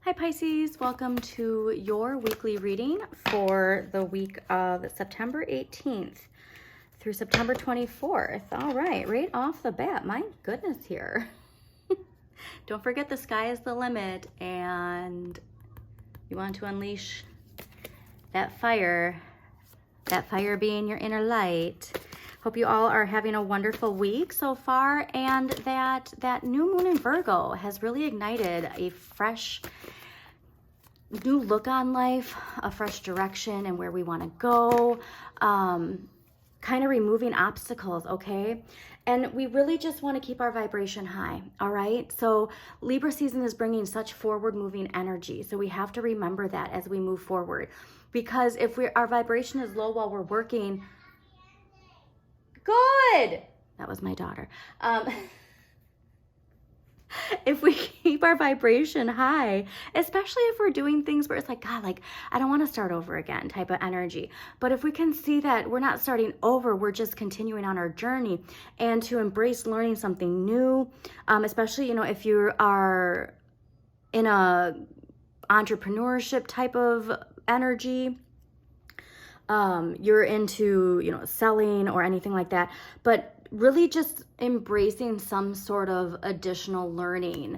Hi Pisces, welcome to your weekly reading for the week of September 18th through September 24th. All right off the bat, my goodness here. Don't forget the sky is the limit and you want to unleash that fire being your inner light. Hope you all are having a wonderful week so far, and that new moon in Virgo has really ignited a fresh new look on life, a fresh direction and where we want to go, kind of removing obstacles, okay? And we really just want to keep our vibration high, all right? So Libra season is bringing such forward moving energy. So we have to remember that as we move forward, because if our vibration is low while we're working, good. That was my daughter. If we keep our vibration high, especially if we're doing things where it's like, God, like, I don't want to start over again type of energy. But if we can see that we're not starting over, we're just continuing on our journey, and to embrace learning something new, especially, if you are in a entrepreneurship type of energy, you're into, selling or anything like that, but really just embracing some sort of additional learning.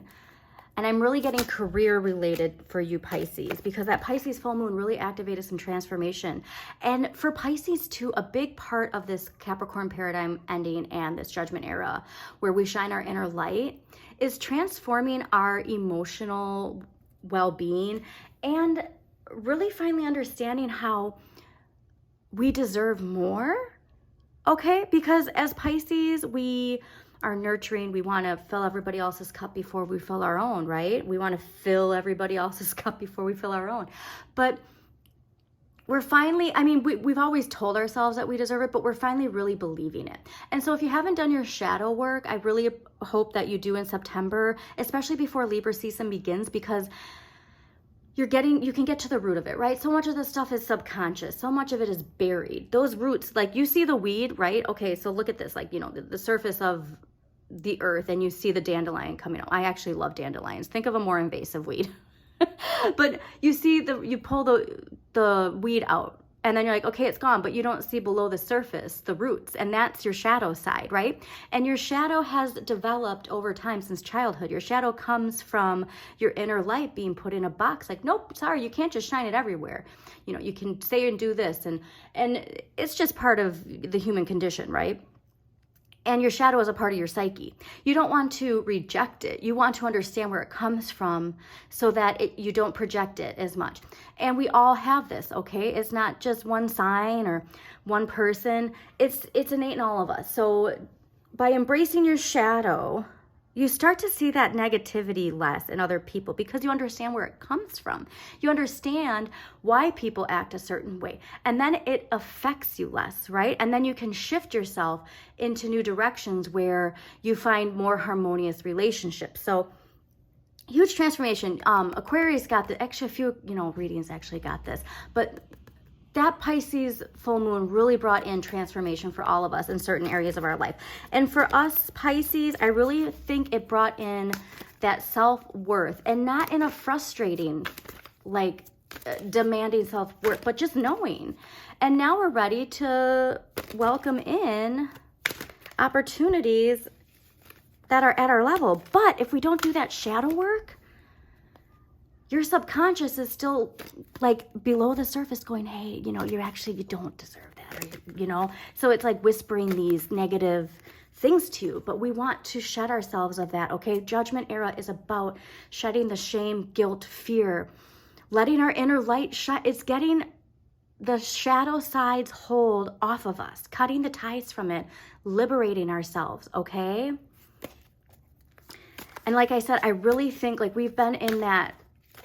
And I'm really getting career related for you Pisces, because that Pisces full moon really activated some transformation. And for Pisces too, a big part of this Capricorn paradigm ending and this judgment era where we shine our inner light is transforming our emotional well-being and really finally understanding how we deserve more. Okay, because as Pisces, we are nurturing. We want to fill everybody else's cup before we fill our own, right? We want to fill everybody else's cup before we fill our own. But we're finally, we've always told ourselves that we deserve it, but we're finally really believing it. And so if you haven't done your shadow work, I really hope that you do in September, especially before Libra season begins, because you can get to the root of it, right? So much of this stuff is subconscious. So much of it is buried. Those roots, like you see the weed, right? Okay, so look at this, like, the surface of the earth, and you see the dandelion coming out. I actually love dandelions. Think of a more invasive weed. But you pull the weed out, and then you're like, okay, it's gone, but you don't see below the surface, the roots, and that's your shadow side, right? And your shadow has developed over time since childhood. Your shadow comes from your inner light being put in a box, like, nope, sorry, you can't just shine it everywhere. You can say and do this, and it's just part of the human condition, right? And your shadow is a part of your psyche. You don't want to reject it. You want to understand where it comes from so that you don't project it as much. And we all have this, okay? It's not just one sign or one person. It's innate in all of us. So by embracing your shadow, you start to see that negativity less in other people, because you understand where it comes from. You understand why people act a certain way, and then it affects you less, right? And then you can shift yourself into new directions where you find more harmonious relationships. So huge transformation. Aquarius got actually a few, readings actually got this, but that Pisces full moon really brought in transformation for all of us in certain areas of our life. And for us Pisces, I really think it brought in that self-worth, and not in a frustrating, like demanding self-worth, but just knowing. And now we're ready to welcome in opportunities that are at our level. But if we don't do that shadow work, your subconscious is still like below the surface going, hey, you don't deserve that, or, so it's like whispering these negative things to you. But we want to shed ourselves of that, okay? Judgment era is about shedding the shame, guilt, fear, letting our inner light shine. It's getting the shadow side's hold off of us, cutting the ties from it, liberating ourselves, okay? And like I said, I really think like we've been in that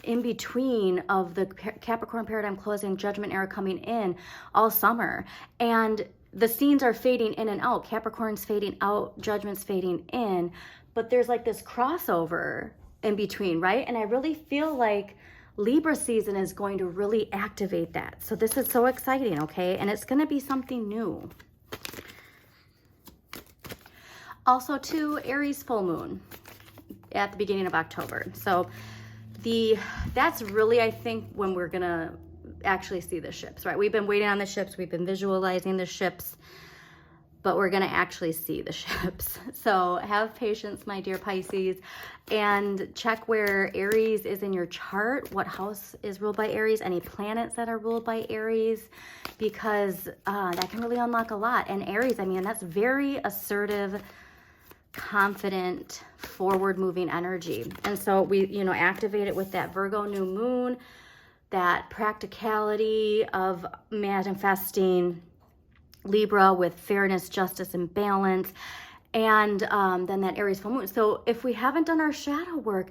in between of the Capricorn paradigm closing, judgment era coming in all summer, and the scenes are fading in and out. Capricorn's fading out, judgment's fading in, but there's like this crossover in between, right? And I really feel like Libra season is going to really activate that. So this is so exciting, okay? And it's going to be something new. Also too, Aries full moon at the beginning of October. So that's really, I think, when we're gonna actually see the ships, right? We've been waiting on the ships, we've been visualizing the ships, but we're gonna actually see the ships. So have patience, my dear Pisces, and check where Aries is in your chart, what house is ruled by Aries, any planets that are ruled by Aries, because that can really unlock a lot. And Aries, I mean, that's very assertive, confident, forward-moving energy. And so we, you know, activate it with that Virgo new moon, that practicality of manifesting Libra with fairness, justice, and balance, and then that Aries full moon. So if we haven't done our shadow work,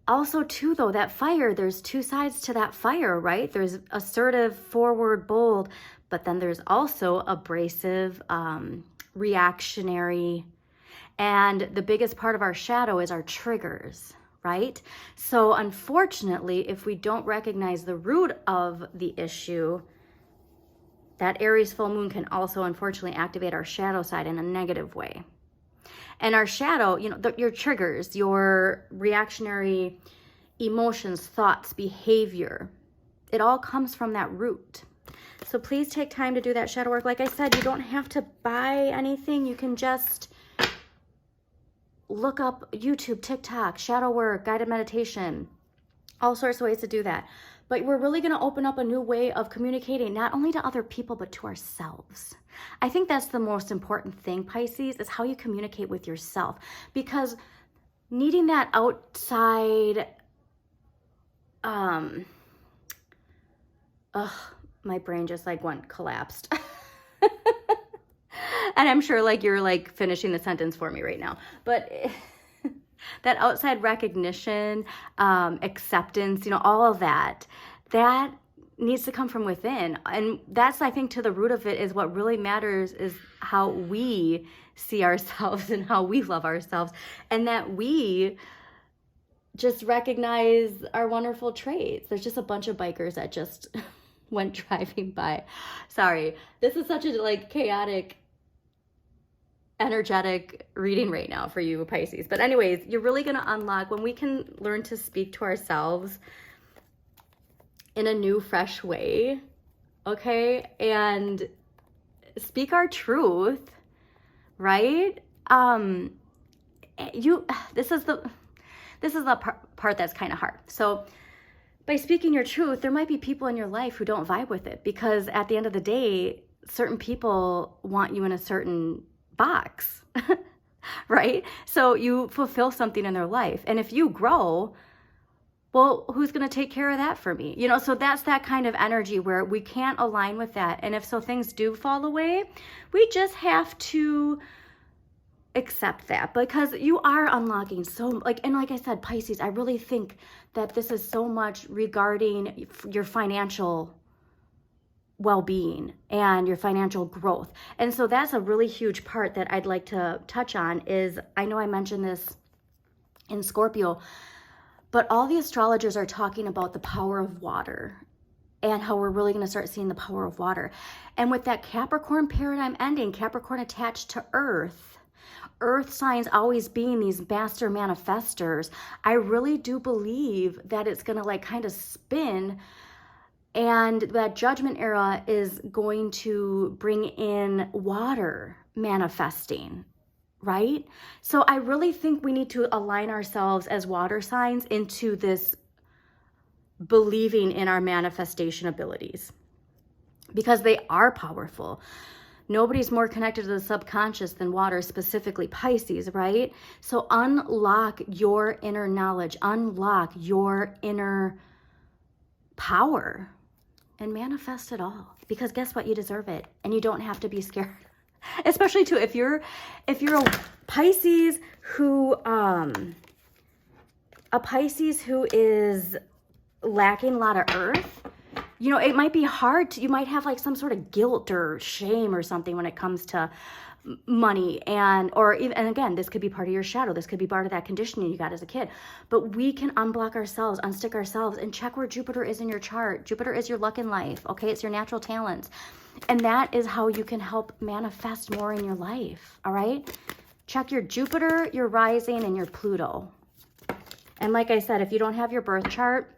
also too, though, that fire, there's two sides to that fire, right? There's assertive, forward, bold, but then there's also abrasive, reactionary, and the biggest part of our shadow is our triggers, right? So unfortunately, if we don't recognize the root of the issue, that Aries full moon can also unfortunately activate our shadow side in a negative way. And our shadow, you know, your triggers, your reactionary emotions, thoughts, behavior, it all comes from that root. So please take time to do that shadow work. Like I said, you don't have to buy anything. You can just look up YouTube, TikTok, shadow work, guided meditation, all sorts of ways to do that. But we're really going to open up a new way of communicating, not only to other people, but to ourselves. I think that's the most important thing, Pisces, is how you communicate with yourself. Because needing that outside, my brain just like collapsed. And I'm sure like you're like finishing the sentence for me right now. But that outside recognition, acceptance, you know, all of that needs to come from within. And that's, I think, to the root of it is what really matters is how we see ourselves and how we love ourselves. And that we just recognize our wonderful traits. There's just a bunch of bikers that just went driving by. Sorry, this is such a like chaotic, energetic reading right now for you, Pisces. But anyways, you're really going to unlock when we can learn to speak to ourselves in a new, fresh way, okay? And speak our truth, right? This is the part that's kind of hard. So by speaking your truth, there might be people in your life who don't vibe with it, because at the end of the day, certain people want you in a certain box, right? So you fulfill something in their life. And if you grow, well, who's going to take care of that for me? You know, so that's that kind of energy where we can't align with that. And if so things do fall away, we just have to accept that, because you are unlocking so and like I said, Pisces, I really think that this is so much regarding your financial well-being and your financial growth. And so that's a really huge part that I'd like to touch on is, I know I mentioned this in Scorpio, but all the astrologers are talking about the power of water and how we're really going to start seeing the power of water. And with that Capricorn paradigm ending, Capricorn attached to Earth signs always being these master manifestors, I really do believe that it's going to like kind of spin, and that judgment era is going to bring in water manifesting, right? So I really think we need to align ourselves as water signs into this believing in our manifestation abilities, because they are powerful. Nobody's more connected to the subconscious than water, specifically Pisces, right? So unlock your inner knowledge, unlock your inner power, and manifest it all. Because guess what? You deserve it, and you don't have to be scared. Especially too, if you're a Pisces who is lacking a lot of earth, you know, it might be hard you might have like some sort of guilt or shame or something when it comes to money, and again, this could be part of your shadow. This could be part of that conditioning you got as a kid. But we can unblock ourselves, unstick ourselves, and check where Jupiter is in your chart. Jupiter is your luck in life, okay? It's your natural talents. And that is how you can help manifest more in your life, all right? Check your Jupiter, your rising, and your Pluto. And like I said, if you don't have your birth chart,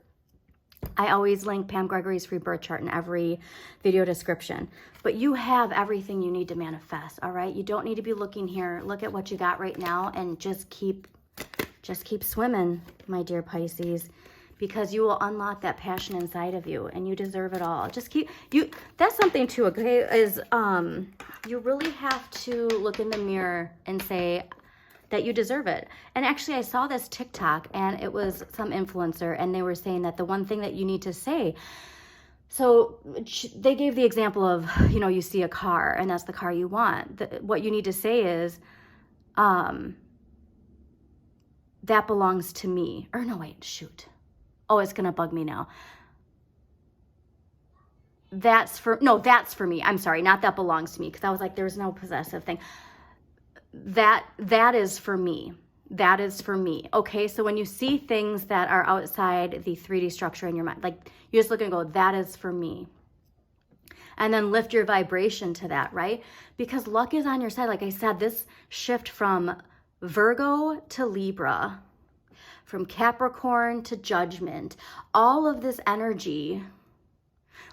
I always link Pam Gregory's free birth chart in every video description. But you have everything you need to manifest, all right? You don't need to be looking here. Look at what you got right now and just keep swimming, my dear Pisces, because you will unlock that passion inside of you and you deserve it all. Just keep, that's something too, okay, is you really have to look in the mirror and say that you deserve it. And actually, I saw this TikTok, and it was some influencer, and they were saying that the one thing that you need to say, so they gave the example of, you know, you see a car, and that's the car you want. What you need to say is, that belongs to me. Or no, wait, shoot. Oh, it's gonna bug me now. That's for me. I'm sorry, not that belongs to me, because I was like, there's no possessive thing. That is for me. That is for me. Okay, so when you see things that are outside the 3D structure in your mind, like you just look and go, that is for me. And then lift your vibration to that, right? Because luck is on your side. Like I said, this shift from Virgo to Libra, from Capricorn to Judgment, all of this energy,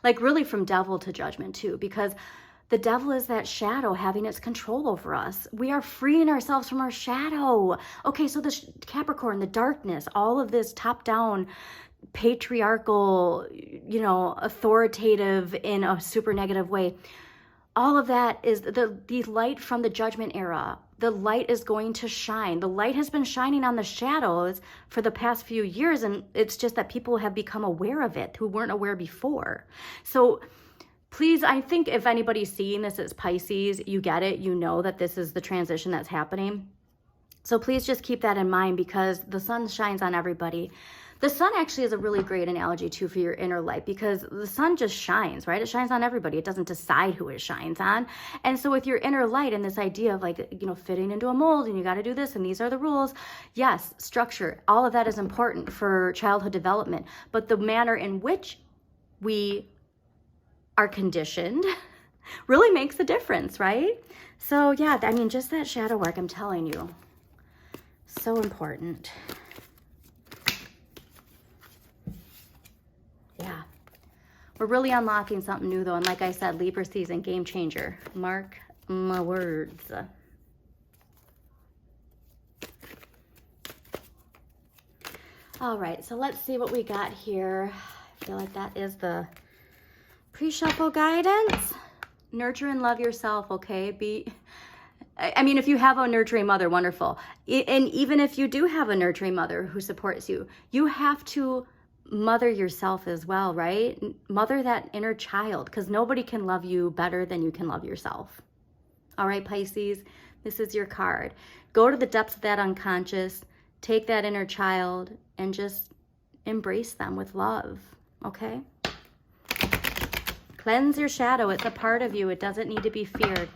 like really from Devil to Judgment too, because the devil is that shadow having its control over us. We are freeing ourselves from our shadow. Okay, so the Capricorn, the darkness, all of this top-down, patriarchal, you know, authoritative in a super negative way. All of that is the light from the Judgment era. The light is going to shine. The light has been shining on the shadows for the past few years, and it's just that people have become aware of it who weren't aware before. So please, I think if anybody's seeing this as Pisces, you get it. You know that this is the transition that's happening. So please just keep that in mind, because the sun shines on everybody. The sun actually is a really great analogy too for your inner light, because the sun just shines, right? It shines on everybody. It doesn't decide who it shines on. And so with your inner light and this idea of, like, you know, fitting into a mold and you got to do this and these are the rules. Yes, structure, all of that is important for childhood development. But the manner in which we are conditioned really makes a difference, right? So yeah, I mean, just that shadow work, I'm telling you, so important. Yeah, we're really unlocking something new though, and like I said, Libra season, game changer. Mark my words. All right, so let's see what we got here. I feel like that is the pre-shuffle guidance. Nurture and love yourself, okay? I mean, if you have a nurturing mother, wonderful. And even if you do have a nurturing mother who supports you, you have to mother yourself as well, right? Mother that inner child, because nobody can love you better than you can love yourself. All right, Pisces, this is your card. Go to the depths of that unconscious, take that inner child, and just embrace them with love, okay? Cleanse your shadow. It's a part of you. It doesn't need to be feared.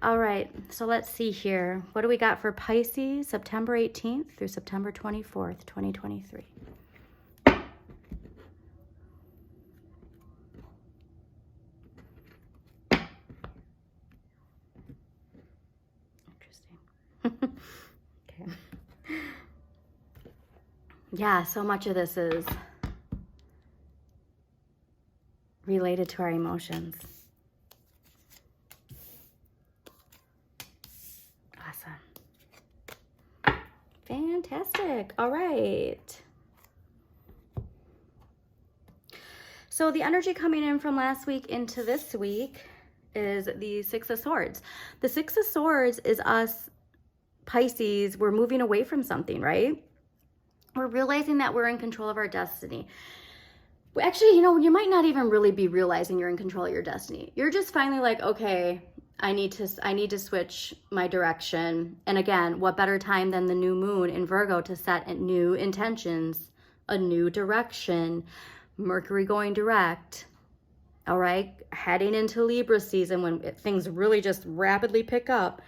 All right, so let's see here. What do we got for Pisces, September 18th through September 24th, 2023? Interesting. Okay. Yeah, so much of this is related to our emotions. Awesome. Fantastic. All right. So the energy coming in from last week into this week is the Six of Swords. The Six of Swords is us, Pisces, we're moving away from something, right? We're realizing that we're in control of our destiny. Actually, you know, you might not even really be realizing you're in control of your destiny. You're just finally like, okay, I need to switch my direction. And again, what better time than the new moon in Virgo to set new intentions, a new direction, Mercury going direct. All right, heading into Libra season when things really just rapidly pick up.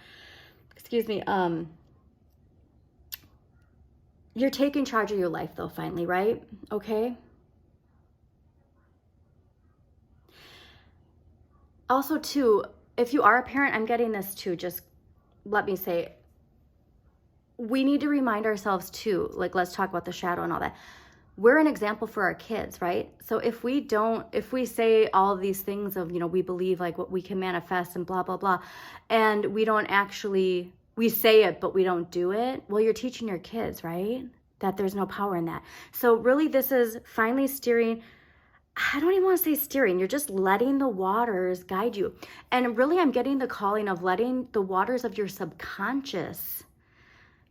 Excuse me. You're taking charge of your life though, finally, right? Okay. Also, too, if you are a parent, I'm getting this too. Just let me say, we need to remind ourselves too, like, let's talk about the shadow and all that. We're an example for our kids, right? So if we say all of these things of, we believe like what we can manifest and blah, blah, blah, and we don't actually, we say it, but we don't do it. Well, you're teaching your kids, right? That there's no power in that. So really this is finally steering. I don't even want to say steering. You're just letting the waters guide you. And really I'm getting the calling of letting the waters of your subconscious,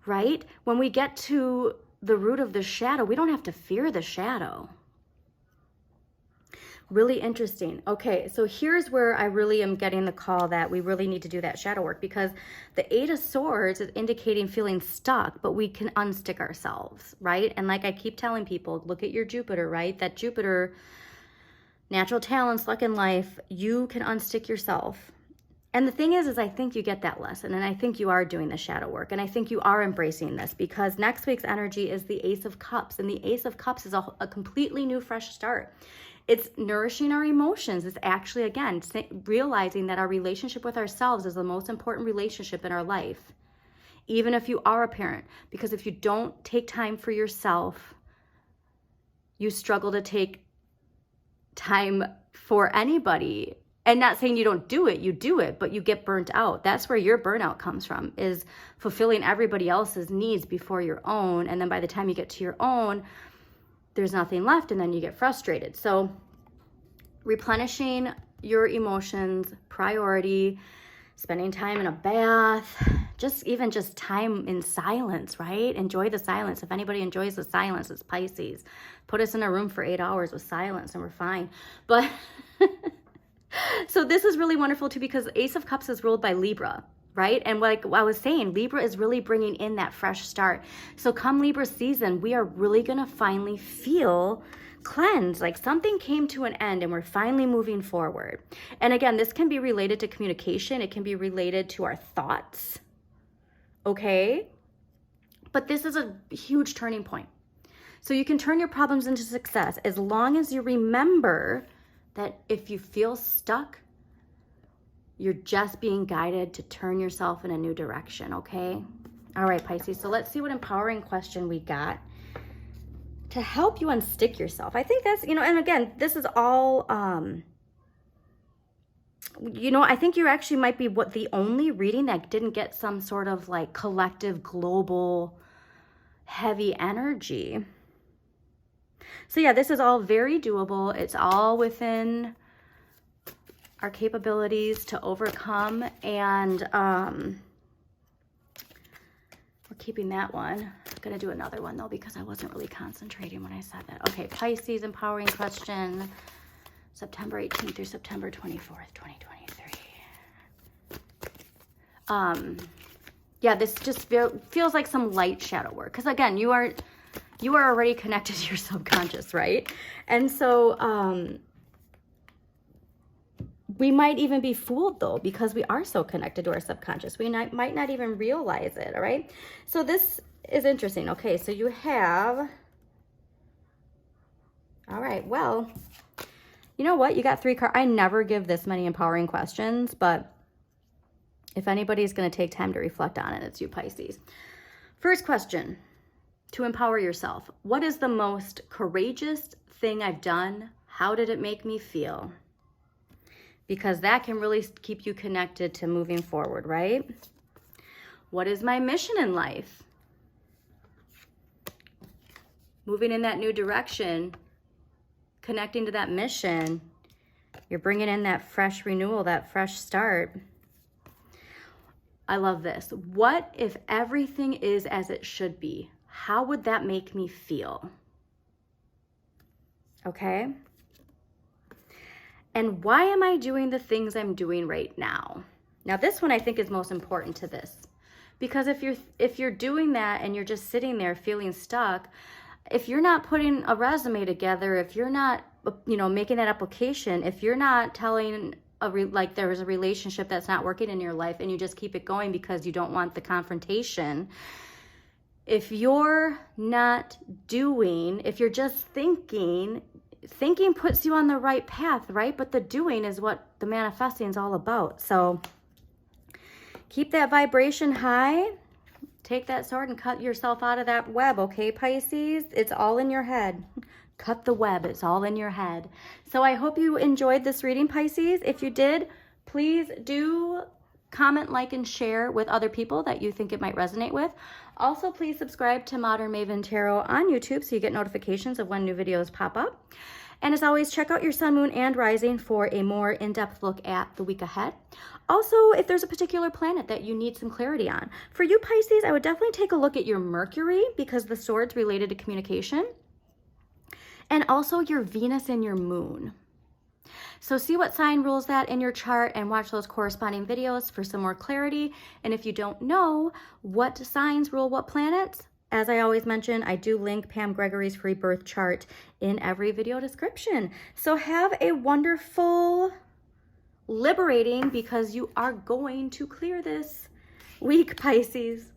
right? When we get to the root of the shadow, we don't have to fear the shadow. Really interesting. Okay, so here's where I really am getting the call that we really need to do that shadow work, because the Eight of Swords is indicating feeling stuck, but we can unstick ourselves, right? And like I keep telling people, look at your Jupiter, right? That Jupiter, natural talents, luck in life, you can unstick yourself. And the thing is I think you get that lesson, and I think you are doing the shadow work, and I think you are embracing this, because next week's energy is the Ace of Cups, and the Ace of Cups is a completely new, fresh start. It's nourishing our emotions. It's actually, again, realizing that our relationship with ourselves is the most important relationship in our life, even if you are a parent, because if you don't take time for yourself, you struggle to take time for anybody. And not saying you don't do it, you do it, but you get burnt out. That's where your burnout comes from, is fulfilling everybody else's needs before your own. And then by the time you get to your own, there's nothing left, and then you get frustrated. So replenishing your emotions, priority, spending time in a bath, even just time in silence, right? Enjoy the silence. If anybody enjoys the silence, it's Pisces. Put us in a room for 8 hours with silence and we're fine. But so this is really wonderful too, because Ace of Cups is ruled by Libra, right? And like I was saying, Libra is really bringing in that fresh start. So come Libra season, we are really going to finally feel cleansed, like something came to an end and we're finally moving forward. And again, this can be related to communication. It can be related to our thoughts, okay? But this is a huge turning point. So you can turn your problems into success as long as you remember that if you feel stuck, you're just being guided to turn yourself in a new direction, okay? All right, Pisces, so let's see what empowering question we got to help you unstick yourself. I think that's, and again, this is all, I think you actually might be the only reading that didn't get some sort of like collective, global, heavy energy. So yeah, this is all very doable. It's all within our capabilities to overcome, and we're keeping that one. I'm going to do another one though, because I wasn't really concentrating when I said that. Okay, Pisces empowering question, September 18th through September 24th, 2023. Yeah, this just feels like some light shadow work, because again, you are already connected to your subconscious, right? And so we might even be fooled though, because we are so connected to our subconscious. We might not even realize it, all right? So this is interesting. Okay, so you have, all right, well, you know what? You got 3 cards. I never give this many empowering questions, but if anybody's going to take time to reflect on it, it's you, Pisces. First question, to empower yourself. What is the most courageous thing I've done? How did it make me feel? Because that can really keep you connected to moving forward, right? What is my mission in life? Moving in that new direction, connecting to that mission, you're bringing in that fresh renewal, that fresh start. I love this. What if everything is as it should be? How would that make me feel? Okay? And why am I doing the things I'm doing right now? Now, this one I think is most important to this, because if you're doing that and you're just sitting there feeling stuck, if you're not putting a resume together, if you're not, making that application, if you're not telling like there was a relationship that's not working in your life and you just keep it going because you don't want the confrontation, if you're not doing, if you're just thinking puts you on the right path, right? But the doing is what the manifesting is all about. So keep that vibration high. Take that sword and cut yourself out of that web, okay, Pisces? It's all in your head. Cut the web. It's all in your head. So I hope you enjoyed this reading, Pisces. If you did, please do comment, like, and share with other people that you think it might resonate with. Also, please subscribe to Modern Maven Tarot on YouTube so you get notifications of when new videos pop up. And as always, check out your sun, moon, and rising for a more in-depth look at the week ahead. Also, if there's a particular planet that you need some clarity on. For you, Pisces, I would definitely take a look at your Mercury because the sword's related to communication. And also your Venus and your moon. So see what sign rules that in your chart and watch those corresponding videos for some more clarity. And if you don't know what signs rule what planets, as I always mention, I do link Pam Gregory's free birth chart in every video description. So have a wonderful, liberating, because you are going to clear this week, Pisces.